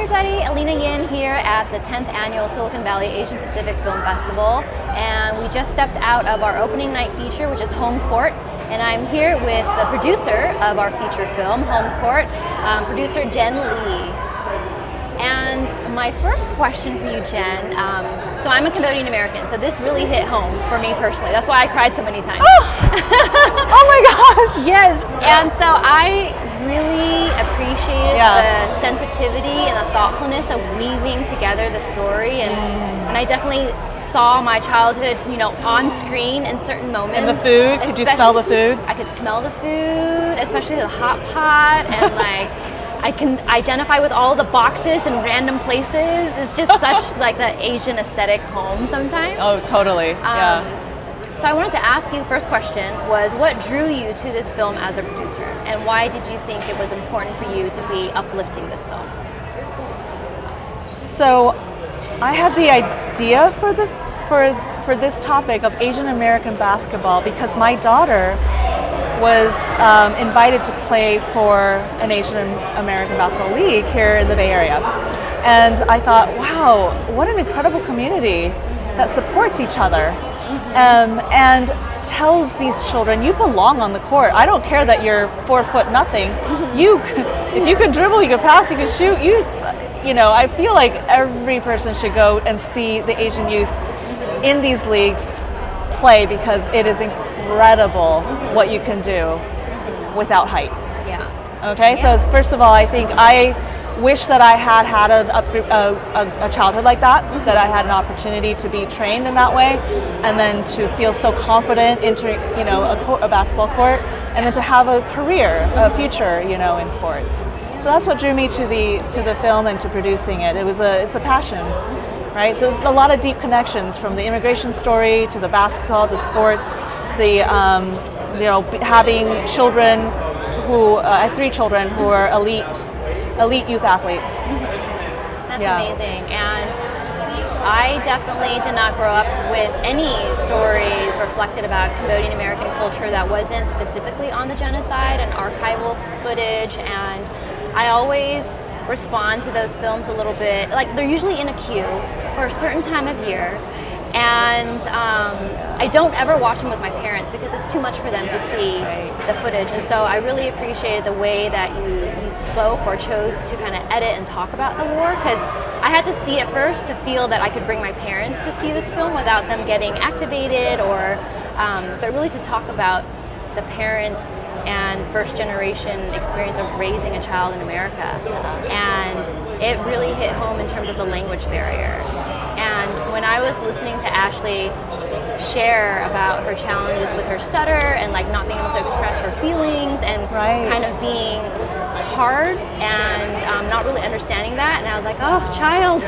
everybody, Ellina Yin here at the 10th Annual Silicon Valley Asian Pacific Film Festival, and we just stepped out of our opening night feature, which is Home Court, and I'm here with the producer of our feature film, Home Court, producer Jenn Lee. And my first question for you, Jenn, so I'm a Cambodian-American, so this really hit home for me personally. That's why I cried so many times. Oh my gosh! Yes, and so I really appreciated the sensitivity and the thoughtfulness of weaving together the story, and I definitely saw my childhood, you know, on screen in certain moments. And the food, could you smell the foods? I could smell the food, especially the hot pot, and like, I can identify with all the boxes and random places. It's just such like the Asian aesthetic home sometimes. Oh, totally, yeah. So I wanted to ask you, first question was, what drew you to this film as a producer? And why did you think it was important for you to be uplifting this film? So I had the idea for this topic of Asian American basketball because my daughter was invited to play for an Asian American basketball league here in the Bay Area. And I thought, wow, what an incredible community that supports each other. And tells these children, you belong on the court. I don't care that you're 4 foot nothing. If you can dribble, you can pass, you can shoot. You know, I feel like every person should go and see the Asian youth in these leagues play because it is incredible what you can do without height. Yeah. Okay. Yeah. So first of all, I think I wish that I had a childhood like that, that I had an opportunity to be trained in that way, and then to feel so confident entering, you know, a basketball court, and then to have a career, a future, you know, in sports. So that's what drew me to the film and to producing it. It's a passion, right? There's a lot of deep connections from the immigration story to the basketball, the sports, the you know, having children who I have 3 children who are elite youth athletes. That's amazing. And I definitely did not grow up with any stories reflected about Cambodian-American culture that wasn't specifically on the genocide and archival footage, and I always respond to those films a little bit, like they're usually in a queue for a certain time of year, and I don't ever watch them with my parents because it's too much for them to see the footage. And so I really appreciated the way that you spoke or chose to kind of edit and talk about the war, because I had to see it first to feel that I could bring my parents to see this film without them getting activated, or but really to talk about the parent and first generation experience of raising a child in America. And it really hit home in terms of the language barrier. And when I was listening to Ashley share about her challenges with her stutter and like not being able to express her feelings and kind of being hard and not really understanding that, and I was like, oh, child,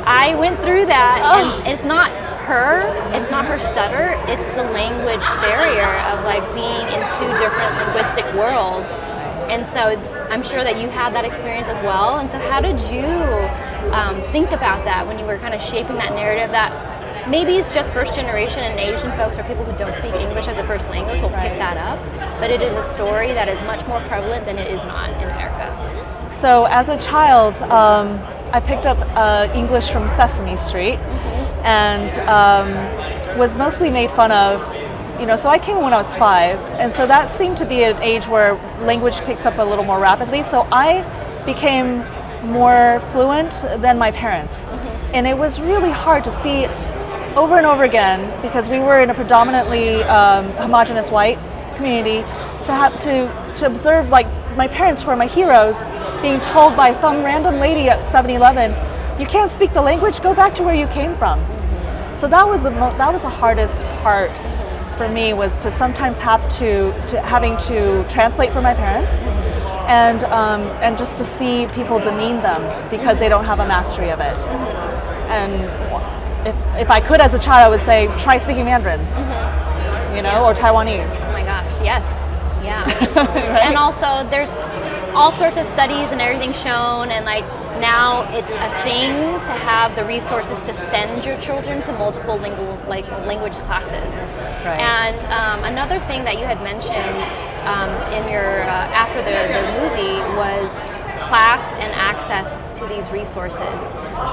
I went through that, and it's not her stutter, it's the language barrier of like being in 2 different linguistic worlds. And so I'm sure that you had that experience as well. And so how did you think about that when you were kind of shaping that narrative that maybe it's just first generation and Asian folks or people who don't speak English as a first language will pick that up, but it is a story that is much more prevalent than it is not in America? So as a child, I picked up English from Sesame Street, and was mostly made fun of, you know, so I came when I was 5, and so that seemed to be an age where language picks up a little more rapidly, so I became more fluent than my parents. And it was really hard to see over and over again, because we were in a predominantly homogenous white community, to observe like my parents, who are my heroes, being told by some random lady at 7-Eleven, you can't speak the language, go back to where you came from. So that was the hardest part for me, was to sometimes having to translate for my parents, and just to see people demean them because they don't have a mastery of it. And if I could as a child, I would say, try speaking Mandarin, you know, or Taiwanese. Oh my gosh, yes, yeah. And also there's all sorts of studies and everything shown, and like now it's a thing to have the resources to send your children to multiple language classes. And another thing that you had mentioned in your after the movie was class and access to these resources,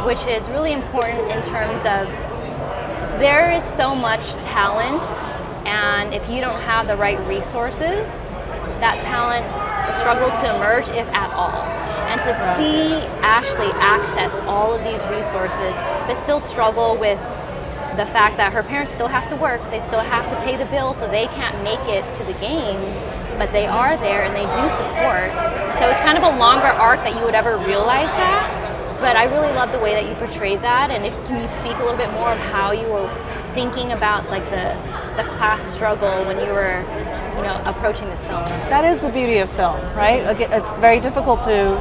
which is really important in terms of there is so much talent, and if you don't have the right resources, that talent struggles to emerge, if at all. And to see Ashley access all of these resources, but still struggle with the fact that her parents still have to work, they still have to pay the bills, so they can't make it to the games, but they are there and they do support. So it's kind of a longer arc that you would ever realize that. But I really love the way that you portrayed that, and can you speak a little bit more of how you were thinking about like the class struggle when you were, approaching this film? That is the beauty of film, right? It's very difficult to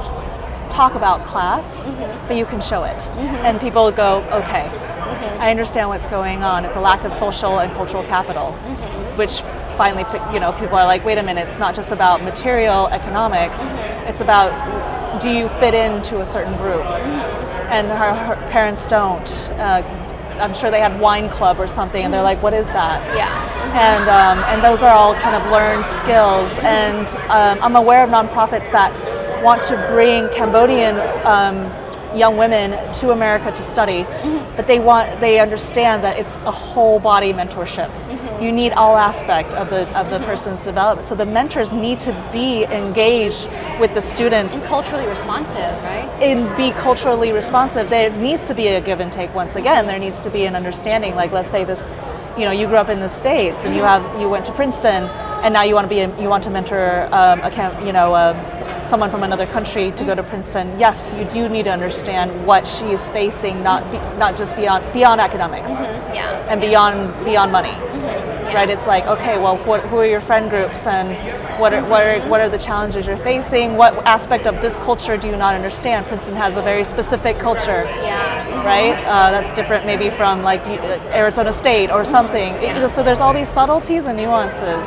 talk about class, but you can show it, and people go, okay, I understand what's going on. It's a lack of social and cultural capital, which finally, people are like, wait a minute, it's not just about material economics, it's about, do you fit into a certain group? And her parents don't. I'm sure they had wine club or something, and they're like, what is that? Yeah. And those are all kind of learned skills. And I'm aware of nonprofits that want to bring Cambodian young women to America to study, but they understand that it's a whole body mentorship. You need all aspect of the person's development. So the mentors need to be engaged with the students. And culturally responsive, right? And be culturally responsive. There needs to be a give and take once again. There needs to be an understanding. Like, let's say this, you grew up in the States and you went to Princeton, and now you want to mentor someone from another country to go to Princeton. Yes, you do need to understand what she is facing, not just beyond academics, and beyond money. Right? It's like, okay, well, who are your friend groups, and what are the challenges you're facing? What aspect of this culture do you not understand? Princeton has a very specific culture, right? That's different maybe from like Arizona State or something. So there's all these subtleties and nuances.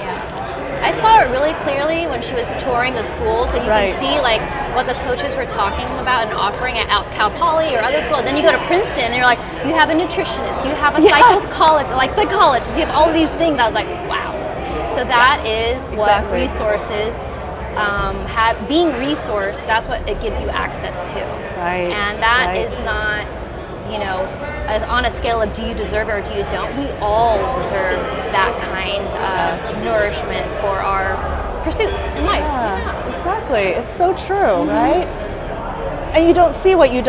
I saw it really clearly when she was touring the schools, and you can see like what the coaches were talking about and offering at Cal Poly or other schools. Then you go to Princeton and you're like, you have a nutritionist, you have a psychologist, you have all of these things. I was like, wow. So that is what resources being resourced, that's what it gives you access to. Right. And that is not, on a scale of do you deserve it or do you don't, we all deserve that kind of nourishment for our pursuits in life. Yeah, exactly. It's so true, right? And you don't see what you're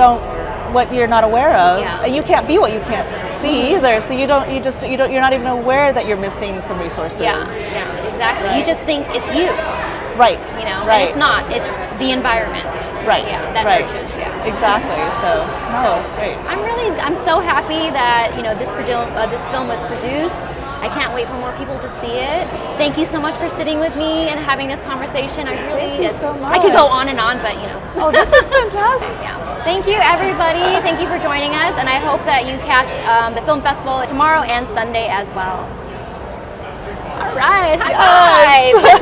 not aware of. And you can't be what you can't see either. So you're not even aware that you're missing some resources. Yeah, exactly. Right. You just think it's you. Right. And it's not. It's the environment. Right. Yeah, that nurtures. Yeah. Exactly. So it's great. I'm so happy that this film was produced. I can't wait for more people to see it. Thank you so much for sitting with me and having this conversation. Thank you so much. I could go on and on, but Oh, this is fantastic. Thank you, everybody. Thank you for joining us, and I hope that you catch the film festival tomorrow and Sunday as well. All right. High five.